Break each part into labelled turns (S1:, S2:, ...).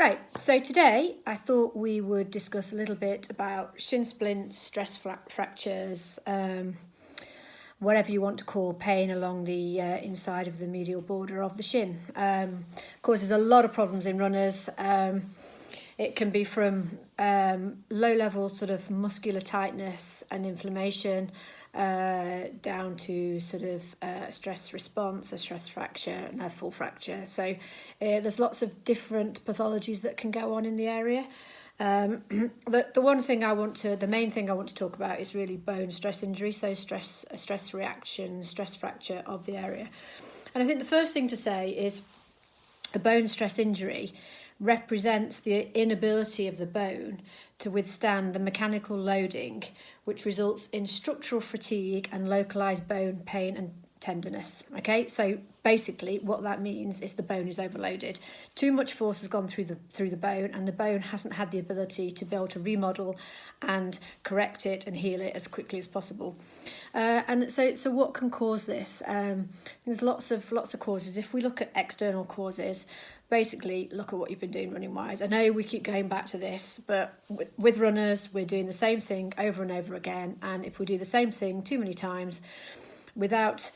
S1: Right, so today I thought we would discuss a little bit about shin splints, stress fractures, whatever you want to call pain along the inside of the medial border of the shin. Causes a lot of problems in runners. It can be from low level sort of muscular tightness and inflammation down to sort of stress response, a stress fracture and a full fracture. So there's lots of different pathologies that can go on in the area. The main thing I want to talk about is really bone stress injury, so stress reaction, stress fracture of the area. And I think the first thing to say is a bone stress injury represents the inability of the bone to withstand the mechanical loading, which results in structural fatigue and localized bone pain and tenderness. Okay, so basically what that means is the bone is overloaded. Too much force has gone through the bone, and the bone hasn't had the ability to be able to remodel and correct it and heal it as quickly as possible. And so what can cause this? There's lots of causes. If we look at external causes, basically look at what you've been doing running wise. I know we keep going back to this, but with runners we're doing the same thing over and over again, and if we do the same thing too many times without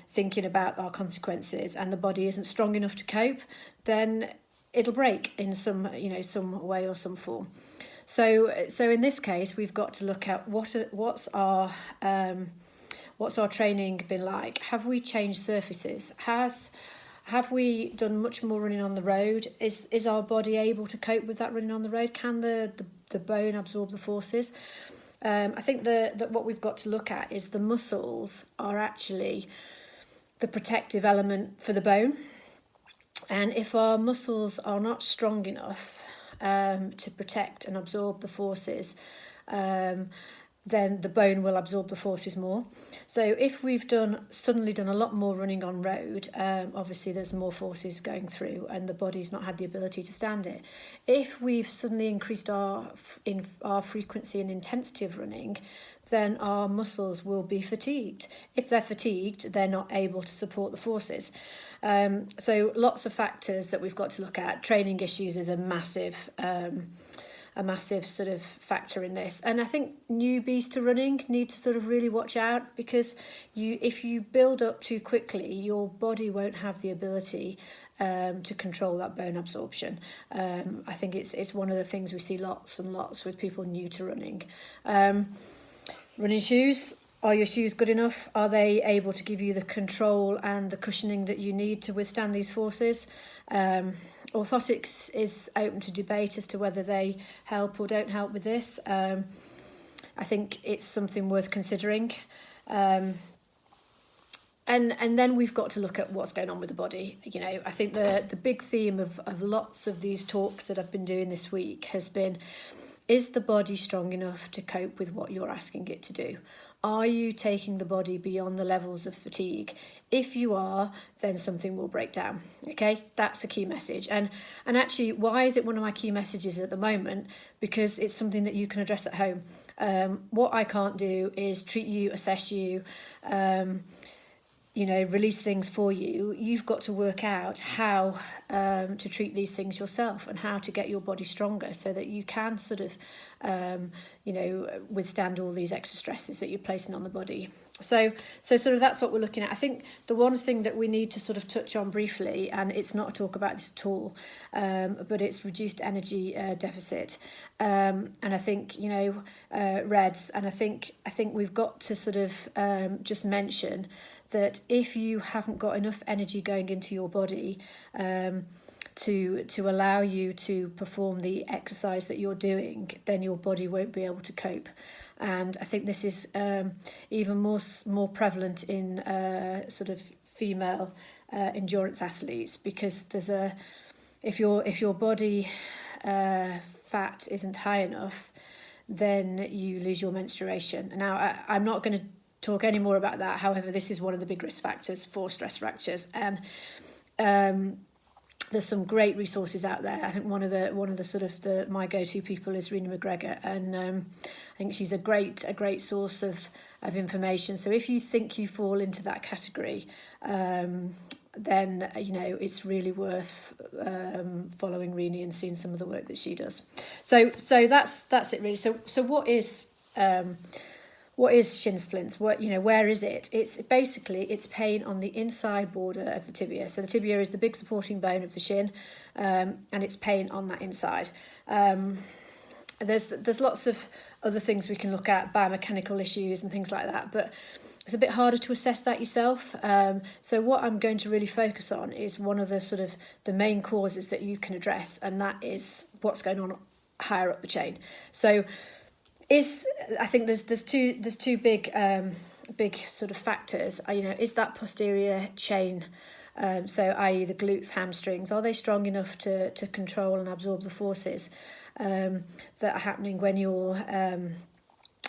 S1: thinking about our consequences, and the body isn't strong enough to cope, then it'll break in some way or some form. So in this case, we've got to look at what's our training been like. Have we changed surfaces? Have we done much more running on the road? Is our body able to cope with that running on the road? Can the bone absorb the forces? I think that what we've got to look at is the muscles are actually the protective element for the bone. And if our muscles are not strong enough to protect and absorb the forces, then the bone will absorb the forces more. So if we've suddenly done a lot more running on road, obviously there's more forces going through and the body's not had the ability to stand it. If we've suddenly increased our frequency and intensity of running, then our muscles will be fatigued. If they're fatigued, they're not able to support the forces. So lots of factors that we've got to look at. Training issues is a massive sort of factor in this, and I think newbies to running need to sort of really watch out, because if you build up too quickly, your body won't have the ability to control that bone absorption. I think it's one of the things we see lots and lots with people new to running. Running shoes. Are your shoes good enough? Are they able to give you the control and the cushioning that you need to withstand these forces? Orthotics is open to debate as to whether they help or don't help with this. I think it's something worth considering. And then we've got to look at what's going on with the body. I think the big theme of lots of these talks that I've been doing this week has been, is the body strong enough to cope with what you're asking it to do? Are you taking the body beyond the levels of fatigue? If you are, then something will break down. Okay, that's a key message. And actually, why is it one of my key messages at the moment? Because it's something that you can address at home. What I can't do is treat you, assess you, release things for you. You've got to work out how to treat these things yourself and how to get your body stronger so that you can sort of, withstand all these extra stresses that you're placing on the body. So sort of that's what we're looking at. I think the one thing that we need to sort of touch on briefly, and it's not a talk about this at all, but it's reduced energy deficit. And I think, REDS, and I think we've got to sort of just mention that if you haven't got enough energy going into your body to allow you to perform the exercise that you're doing, then your body won't be able to cope. And I think this is even more prevalent in sort of female endurance athletes, because if your body fat isn't high enough, then you lose your menstruation. Now, I'm not going to talk any more about that. However, this is one of the big risk factors for stress fractures, and there's some great resources out there. I think one of the sort of my go-to people is Rena McGregor, and I think she's a great source of information. So if you think you fall into that category, then it's really worth following Renee and seeing some of the work that she does. So that's it really. So what is shin splints? Where is it? It's basically pain on the inside border of the tibia. So the tibia is the big supporting bone of the shin, and it's pain on that inside. There's lots of other things we can look at, biomechanical issues and things like that, but it's a bit harder to assess that yourself. So what I'm going to really focus on is one of the sort of the main causes that you can address, and that is what's going on higher up the chain. So I think there's two big sort of factors. Is that posterior chain, so i.e. the glutes, hamstrings, are they strong enough to control and absorb the forces that are happening when you're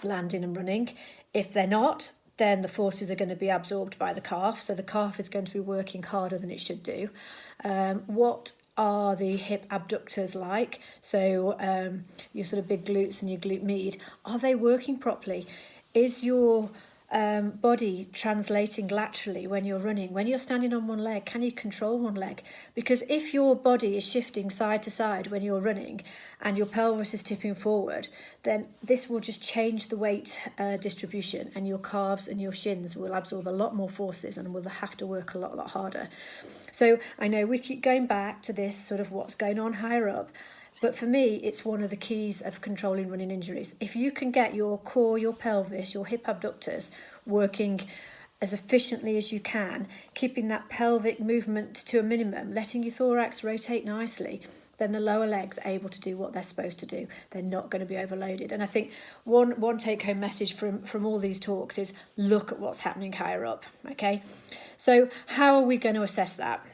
S1: landing and running? If they're not, then the forces are going to be absorbed by the calf, so the calf is going to be working harder than it should do. What are the hip abductors like? So your sort of big glutes and your glute med, are they working properly? Is your body translating laterally when you're running? When you're standing on one leg, can you control one leg? Because if your body is shifting side to side when you're running and your pelvis is tipping forward, then this will just change the weight distribution, and your calves and your shins will absorb a lot more forces and will have to work a lot harder. So I know we keep going back to this sort of what's going on higher up, but for me, it's one of the keys of controlling running injuries. If you can get your core, your pelvis, your hip abductors working as efficiently as you can, keeping that pelvic movement to a minimum, letting your thorax rotate nicely, then the lower legs are able to do what they're supposed to do. They're not going to be overloaded. And I think one take-home message from all these talks is look at what's happening higher up, okay? So how are we going to assess that?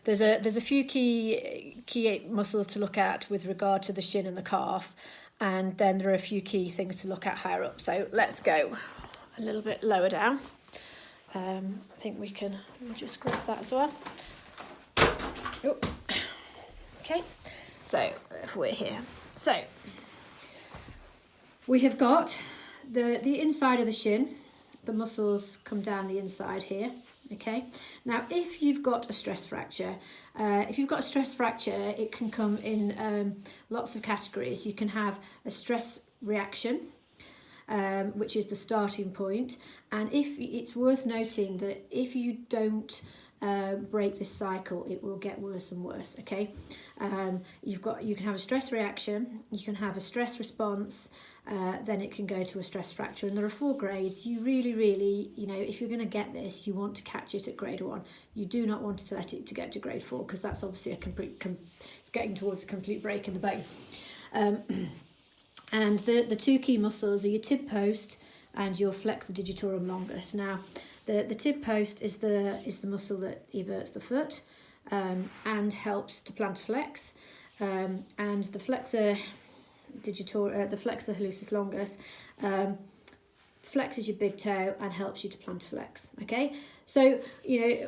S1: There's a few key muscles to look at with regard to the shin and the calf, and then there are a few key things to look at higher up. So let's go a little bit lower down. I think we'll just grab that as well. Oh. Okay, so if we're here, so we have got the inside of the shin. The muscles come down the inside here. Okay, now if you've got a stress fracture, it can come in lots of categories. You can have a stress reaction, which is the starting point, and if it's worth noting that if you don't break this cycle, it will get worse and worse. Okay, you can have a stress reaction, you can have a stress response, then it can go to a stress fracture, and there are 4 grades. You really, if you're going to get this, you want to catch it at grade 1. You do not want to let it to get to grade 4, because that's obviously it's getting towards a complete break in the bone. And the 2 key muscles are your tib post and your flexor digitorum longus. Now, the tib post is the muscle that everts the foot and helps to plantar flex, and the flexor hallucis longus flexes your big toe and helps you to plantar flex. Okay, so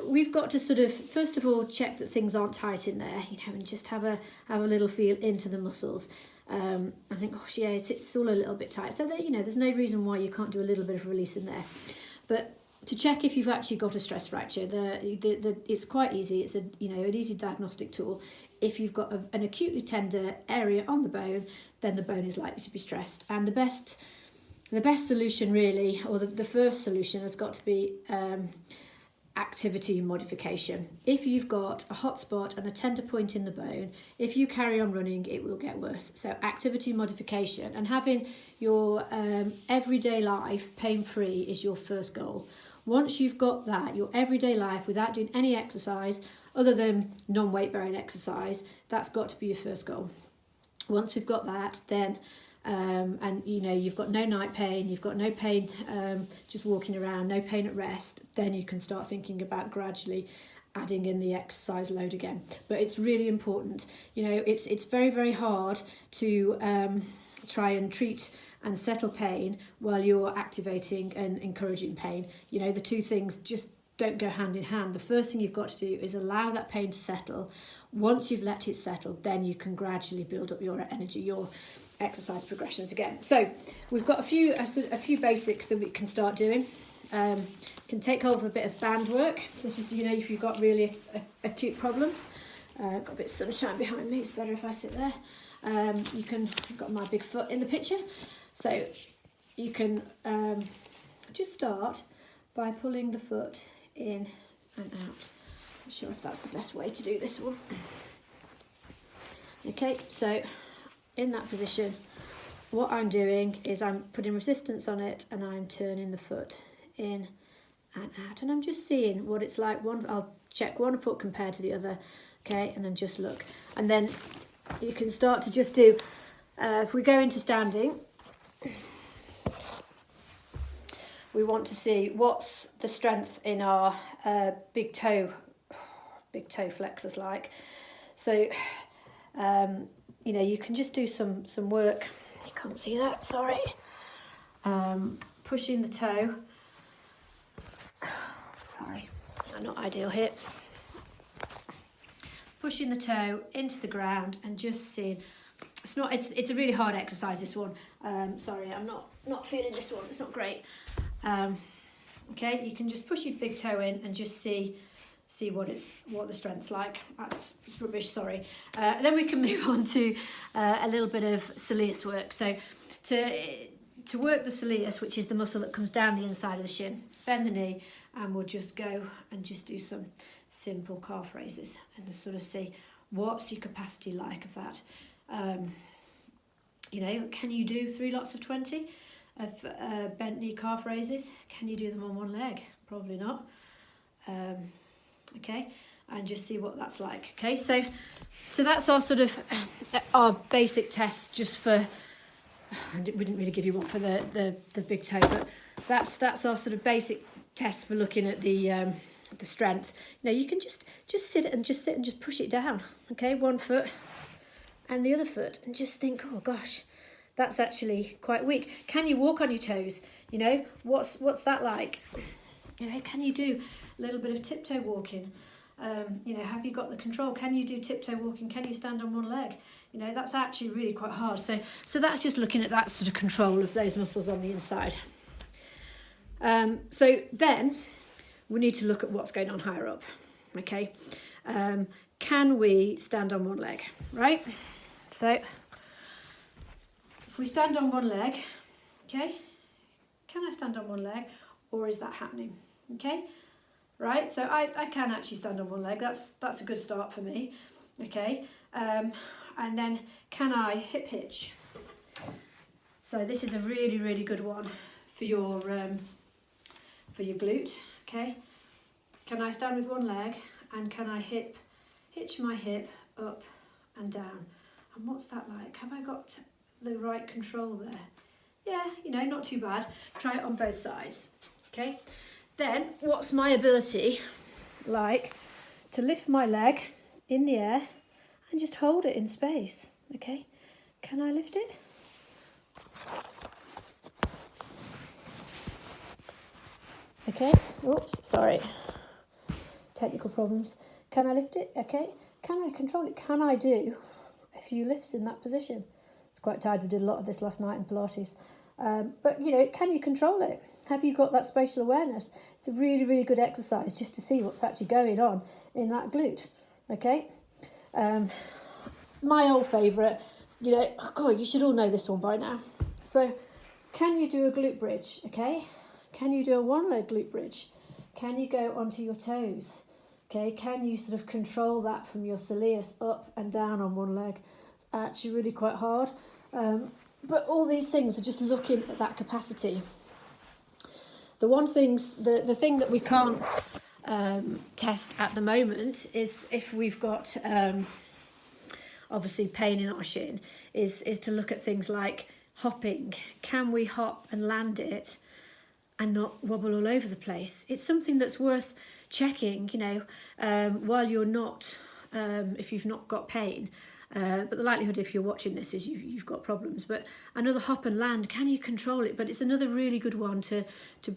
S1: we've got to sort of first of all check that things aren't tight in there, and just have a little feel into the muscles. I think, it's all a little bit tight, so that there's no reason why you can't do a little bit of release in there. But to check if you've actually got a stress fracture, it's quite easy. It's an easy diagnostic tool. If you've got an acutely tender area on the bone, then the bone is likely to be stressed. And the best solution really, or the first solution, has got to be activity modification. If you've got a hot spot and a tender point in the bone, if you carry on running, it will get worse. So activity modification and having your everyday life pain-free is your first goal. Once you've got that, your everyday life without doing any exercise other than non-weight bearing exercise, that's got to be your first goal. Once we've got that, then and you've got no night pain, you've got no pain just walking around, no pain at rest, then you can start thinking about gradually adding in the exercise load again. But it's really important. It's very, very hard to try and treat and settle pain while you're activating and encouraging pain. The 2 things just don't go hand in hand. The first thing you've got to do is allow that pain to settle. Once you've let it settle, then you can gradually build up your energy, your exercise progressions again. So we've got a few basics that we can start doing. can take hold of a bit of band work. This is, you know, if you've got really acute problems. Got a bit of sunshine behind me, it's better if I sit there. You can, I've got my big foot in the picture, so you can just start by pulling the foot in and out. Not sure if that's the best way to do this one. Okay, so in that position, what I'm doing is I'm putting resistance on it and I'm turning the foot in and out, and I'm just seeing what it's like. I'll check one foot compared to the other, okay, and then just look. And then you can start to just do, if we go into standing, we want to see what's the strength in our big toe flexors like. So, you know, you can just do some work. You can't see that, sorry. Pushing the toe. Sorry, not ideal here. Pushing the toe into the ground and just seeing. It's a really hard exercise, this one. Sorry, I'm not feeling this one. It's not great. Okay, you can just push your big toe in and just see what the strength's like. It's rubbish, sorry. Then we can move on to a little bit of soleus work. So to work the soleus, which is the muscle that comes down the inside of the shin, bend the knee, and we'll just go and just do some simple calf raises and just sort of see what's your capacity like of that. You know, can you do 3 lots of 20 of bent knee calf raises? Can you do them on one leg? Probably not. Okay, and just see what that's like. Okay, so that's our sort of our basic tests, just for, we didn't really give you one for the big toe, but that's our sort of basic test for looking at the strength. You know, you can just sit and just push it down. Okay, one foot and the other foot, and just think, oh gosh, that's actually quite weak. Can you walk on your toes? You know, what's that like? You know, can you do a little bit of tiptoe walking? You know, have you got the control? Can you do tiptoe walking? Can you stand on one leg? You know, that's actually really quite hard. So that's just looking at that sort of control of those muscles on the inside. So then we need to look at what's going on higher up. Okay, can we stand on one leg? Right. So if we stand on one leg, okay, can I stand on one leg, or is that happening? Okay, right, so I can actually stand on one leg. That's a good start for me. Okay, and then can I hip hitch? So this is a really, really good one for your glute. Okay, can I stand with one leg, and can I hitch my hip up and down? And what's that like? Have I got the right control there? Yeah, you know, not too bad. Try it on both sides. Okay, then what's my ability like to lift my leg in the air and just hold it in space? Okay, can I lift it? Okay, oops, sorry, technical problems. Can I lift it? Okay, can I control it? Can I do a few lifts in that position? It's quite tired, we did a lot of this last night in Pilates. But, you know, can you control it? Have you got that spatial awareness? It's a really, really good exercise just to see what's actually going on in that glute, okay? My old favourite, you know, oh God, you should all know this one by now. So, can you do a glute bridge, okay? Can you do a one-leg glute bridge? Can you go onto your toes? Okay, can you sort of control that from your soleus up and down on one leg? It's actually really quite hard. But all these things are just looking at that capacity. The thing that we can't test at the moment is if we've got obviously pain in our shin, is to look at things like hopping. Can we hop and land it and not wobble all over the place? It's something that's worth checking, you know, while you're not, if you've not got pain. But the likelihood if you're watching this is you've got problems. But another hop and land, can you control it? But it's another really good one to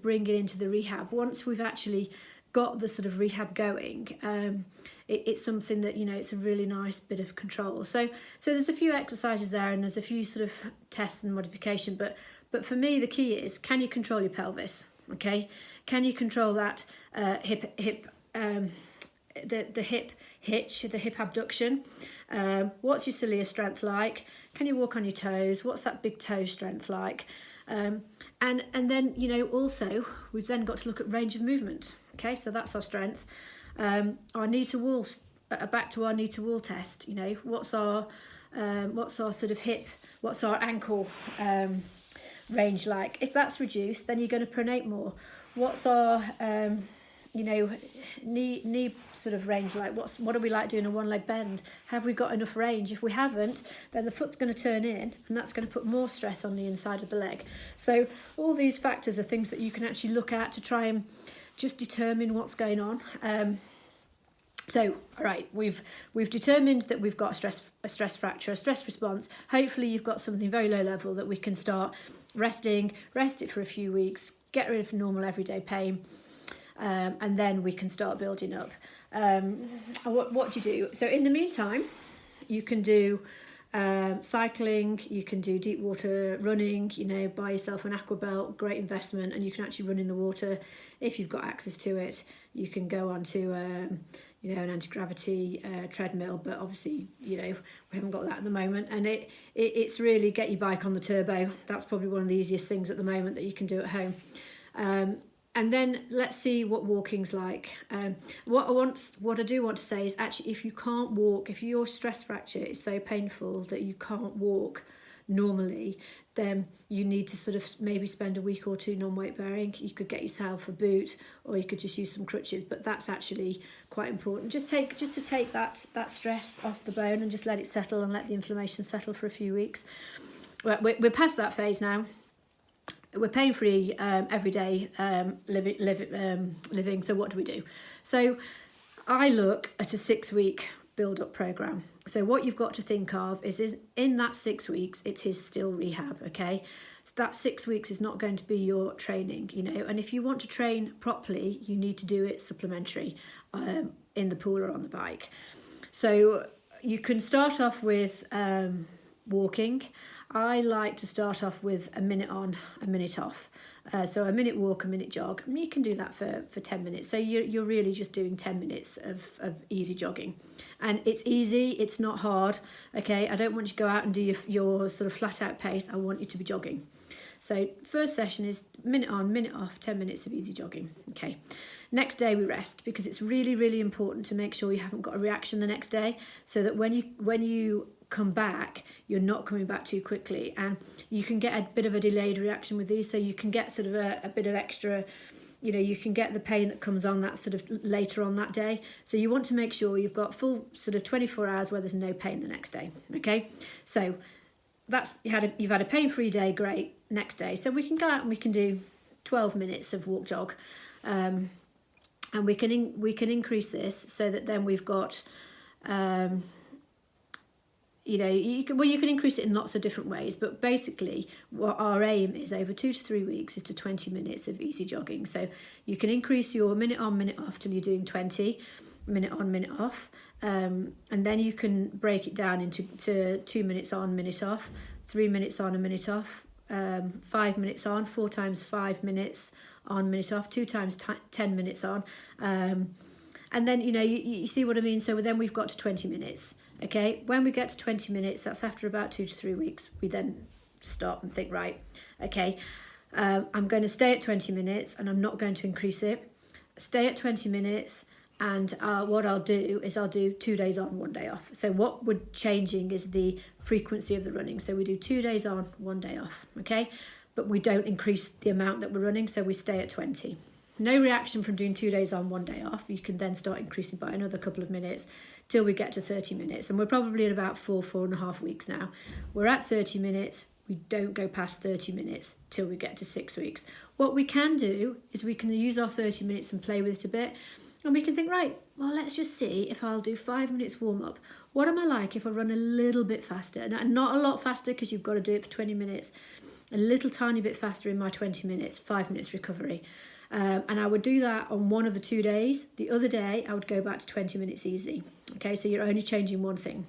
S1: bring it into the rehab. Once we've actually got the sort of rehab going, it's something that, you know, it's a really nice bit of control. So there's a few exercises there, and there's a few sort of tests and modification. But for me, the key is, can you control your pelvis? Okay, can you control that the hip hitch, the hip abduction? What's your cilia strength like? Can you walk on your toes? What's that big toe strength like? And then, you know, also we've then got to look at range of movement. Okay, so that's our strength. Our knee to wall, back to our knee to wall test. You know, what's our sort of hip, what's our ankle range like? If that's reduced, then you're going to pronate more. What's our you know, knee sort of range like? What are we like doing a one leg bend? Have we got enough range? If we haven't, then the foot's going to turn in, and that's going to put more stress on the inside of the leg. So all these factors are things that you can actually look at to try and just determine what's going on. So, all right, we've determined that we've got a stress fracture, a stress response. Hopefully you've got something very low level that we can start rest it for a few weeks, get rid of normal everyday pain, and then we can start building up. What do you do? So in the meantime, you can do cycling, you can do deep water running, you know, buy yourself an aqua belt, great investment, and you can actually run in the water if you've got access to it. You can go onto you know, an anti-gravity treadmill, but obviously, you know, we haven't got that at the moment. And it's really get your bike on the turbo. That's probably one of the easiest things at the moment that you can do at home. And then let's see what walking's like. What I do want to say is actually, if you can't walk, if your stress fracture is so painful that you can't walk normally, then you need to sort of maybe spend a week or two non-weight bearing. You could get yourself a boot, or you could just use some crutches, but that's actually quite important. Just to take that stress off the bone and just let it settle and let the inflammation settle for a few weeks. Well, we're past that phase now. We're pain-free every day living. So what do? So I look at a 6-week build-up program. So what you've got to think of is in that 6 weeks, it is still rehab, okay? So that 6 weeks is not going to be your training, you know. And if you want to train properly, you need to do it supplementary in the pool or on the bike. So you can start off with walking. I like to start off with a minute on, a minute off. So a minute walk, a minute jog. And you can do that for 10 minutes. So you're really just doing 10 minutes of easy jogging. And it's easy, it's not hard, okay? I don't want you to go out and do your sort of flat out pace. I want you to be jogging. So first session is minute on, minute off, 10 minutes of easy jogging, okay? Next day we rest, because it's really, really important to make sure you haven't got a reaction the next day, so that when you come back, you're not coming back too quickly. And you can get a bit of a delayed reaction with these, so you can get sort of a bit of extra, you know, you can get the pain that comes on that sort of later on that day. So you want to make sure you've got full sort of 24 hours where there's no pain the next day, okay? So that's you've had a pain-free day, great. Next day, so we can go out and we can do 12 minutes of walk jog, and we can increase this so that then we've got you know, you can increase it in lots of different ways, but basically what our aim is over 2 to 3 weeks is to 20 minutes of easy jogging. So you can increase your minute on, minute off till you're doing 20, minute on, minute off, and then you can break it down into 2 minutes on, minute off, 3 minutes on, a minute off, 5 minutes on, 4 times 5 minutes on, minute off, 2 times 10 minutes on, and then, you know, you see what I mean. So then we've got to 20 minutes. Okay, when we get to 20 minutes, that's after about 2 to 3 weeks, we then stop and think, right, okay, I'm going to stay at 20 minutes and I'm not going to increase it. Stay at 20 minutes, and what I'll do is I'll do 2 days on, 1 day off. So what we're changing is the frequency of the running. So we do 2 days on, 1 day off, okay? But we don't increase the amount that we're running, so we stay at 20. No reaction from doing 2 days on, 1 day off. You can then start increasing by another couple of minutes till we get to 30 minutes. And we're probably at about 4.5 weeks now. We're at 30 minutes. We don't go past 30 minutes till we get to 6 weeks. What we can do is we can use our 30 minutes and play with it a bit. And we can think, right, well, let's just see if I'll do 5 minutes warm up. What am I like if I run a little bit faster? And not a lot faster, because you've got to do it for 20 minutes. A little tiny bit faster in my 20 minutes, 5 minutes recovery. And I would do that on one of the 2 days. The other day, I would go back to 20 minutes easy. Okay, so you're only changing one thing.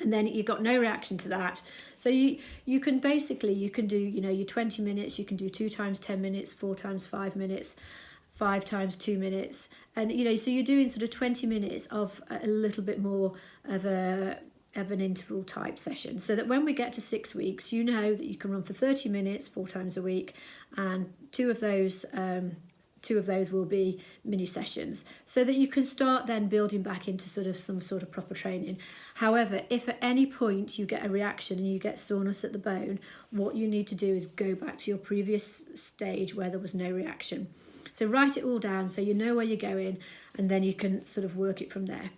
S1: and then you've got no reaction to that. So you can basically, you can do, you know, your 20 minutes, you can do 2 times 10 minutes, 4 times 5 minutes, 5 times 2 minutes. And, you know, so you're doing sort of 20 minutes of a little bit more of an interval type session, so that when we get to 6 weeks, you know that you can run for 30 minutes 4 times a week, and two of those will be mini sessions, so that you can start then building back into sort of some sort of proper training. However, if at any point you get a reaction and you get soreness at the bone, what you need to do is go back to your previous stage where there was no reaction. So write it all down so you know where you're going, and then you can sort of work it from there.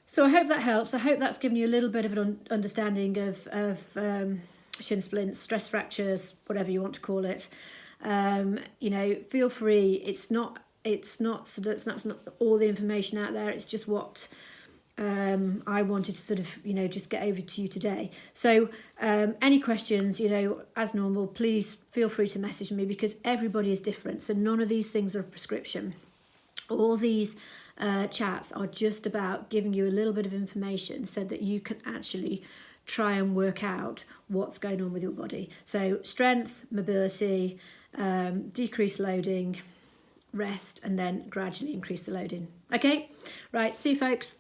S1: So I hope that helps. I hope that's given you a little bit of an understanding of shin splints, stress fractures, whatever you want to call it. You know, feel free. It's not that's not all the information out there. It's just what I wanted to sort of, you know, just get over to you today. So any questions, you know, as normal, please feel free to message me, because everybody is different. So none of these things are a prescription. All these chats are just about giving you a little bit of information so that you can actually try and work out what's going on with your body. So strength, mobility, decrease loading, rest, and then gradually increase the loading. Okay, right, see you folks.